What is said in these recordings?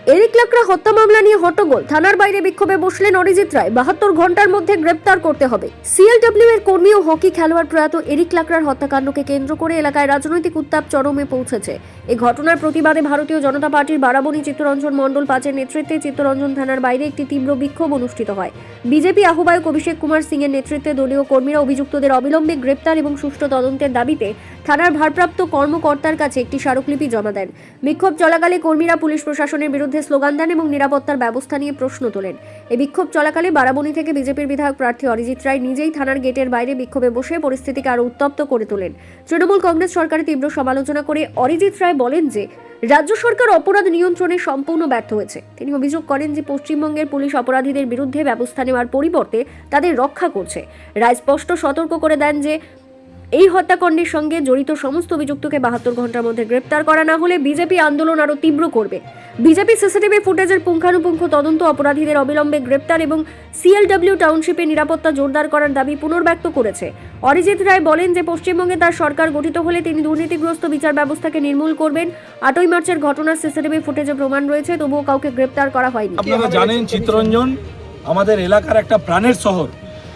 Eric Lakra হত্যা মামলা নিয়ে হট্টগোল, থানার বাইরে বিক্ষোভে বসলেন অরিজিৎ রায়। 72 ঘন্টার মধ্যে গ্রেপ্তার করতে হবে। সিএলডব্লিউ এর কর্মী ও হকি খেলোয়াড় প্রয়াত এরিক লাকড়ার হত্যাকাণ্ডকে কেন্দ্র করে এলাকায় রাজনৈতিক উত্তাপ চরমে পৌঁছেছে। এই ঘটনার প্রতিবাদে ভারতীয় জনতা পার্টির বারাবণী চিত্তরঞ্জন মণ্ডল 5-এর নেতৃত্বে চিত্তরঞ্জন থানার বাইরে একটি তীব্র বিক্ষোভ অনুষ্ঠিত হয়। বিজেপি আহ্বায়ক অভিষেক কুমার সিং এর নেতৃত্বে দলীয় কর্মীরা অভিযুক্তদের অবিলম্বে গ্রেপ্তার এবং সুষ্ঠু তদন্তের দাবিতে থানার ভারপ্রাপ্ত কর্মকর্তার কাছে একটি স্মারকলিপি জমা দেন। বিক্ষোভ চলাকালে কর্মীরা পুলিশ প্রশাসনের বিরুদ্ধে স্লোগান দেন এবং নিরাপত্তার ব্যবস্থা নিয়ে প্রশ্ন তোলেন। এই বিক্ষোভ চলাকালে বারাবণী থেকে বিজেপির বিধায়ক প্রার্থী অরিজিৎ রায় নিজেই থানার গেটের বাইরে বিক্ষোভে বসে পরিস্থিতিকে আরও উত্তপ্ত করে তোলেন। তৃণমূল কংগ্রেস সরকারের তীব্র সমালোচনা করে অরিজিৎ রায় বলেন যে রাজ্য সরকার অপরাধ নিয়ন্ত্রণে সম্পূর্ণ ব্যর্থ হয়েছে। তিনি অভিযোগ করেন যে পশ্চিমবঙ্গের পুলিশ অপরাধীদের বিরুদ্ধে ব্যবস্থা নেওয়ার পরিবর্তে তাদের রক্ষা করছে। রায় স্পষ্ট সতর্ক করে দেন যে এই হত্যাকাণ্ডের সঙ্গে জড়িত সমস্ত অভিযুক্তকে 72 ঘন্টার মধ্যে গ্রেপ্তার করা না হলে বিজেপি আন্দোলন আরও তীব্র করবে। বিজেপি সিসিটিভি ফুটেজের পুঙ্খানুপুঙ্খ তদন্ত, অপরাধীদের অবিলম্বে গ্রেপ্তার এবং সিএলডব্লিউ টাউনশিপে নিরাপত্তা জোরদার করার দাবি পুনর্ব্যক্ত করেছে। অরিজিৎ রায় বলেন যে পশ্চিমবঙ্গে তার সরকার গঠিত হলে তিনি দুর্নীতিগ্রস্ত বিচার ব্যবস্থাকে নির্মূল করবেন। 8ই মার্চের ঘটনার সিসিটিভি ফুটেজে প্রমাণ রয়েছে, তবুও কাউকে গ্রেপ্তার করা হয়নি। আপনারা জানেন চিত্তরঞ্জন আমাদের এলাকার একটা প্রাণের শহর,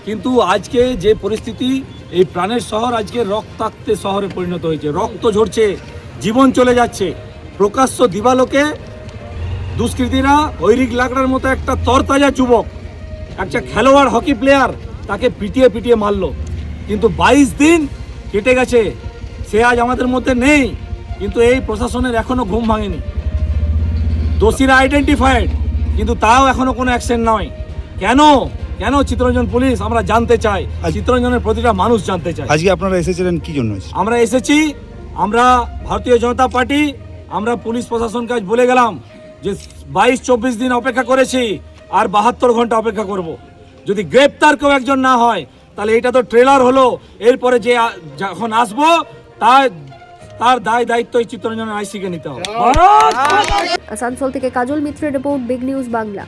কিন্তু আজকে যে পরিস্থিতি, এই প্রাণের শহর আজকে রক্তাক্ত শহরে পরিণত হয়েছে। রক্ত ঝরছে, জীবন চলে যাচ্ছে। প্রকাশ্য দিবালোকে দুষ্কৃতীরা এরিক লাকড়ার মতো একটা তরতাজা যুবক, একটা খেলোয়াড় হকি প্লেয়ার, তাকে পিটিয়ে পিটিয়ে মারলো। কিন্তু 22 দিন কেটে গেছে, সে আজ আমাদের মধ্যে নেই, কিন্তু এই প্রশাসনের এখনো ঘুম ভাঙেনি। দোষীরা আইডেন্টিফাইড, কিন্তু তাও এখনো কোনো অ্যাকশন নয়। কেন কেন চিত্তরঞ্জন পুলিশ, আমরা জানতে চাই, চিত্তরঞ্জনের প্রতিটা মানুষ জানতে চায়। আজকে আপনারা এসেছিলেন কি জন্য? আমরা এসেছি, আমরা ভারতীয় জনতা পার্টি, আমরা পুলিশ প্রশাসনকে আজ বলে গেলাম যে 22-24 দিন অপেক্ষা করেছি, আর 72 ঘন্টা অপেক্ষা করব। যদি গ্রেপ্তার কেউ একজন না হয় তাহলে এটা তো ট্রেলার হলো, এরপরে যে যখন আসবো তার দায়িত্ব চিত্তরঞ্জনের আইসিকে নিতে হবে। আসানসোল থেকে কাজল মিত্রের রিপোর্ট, বিগ নিউজ বাংলা।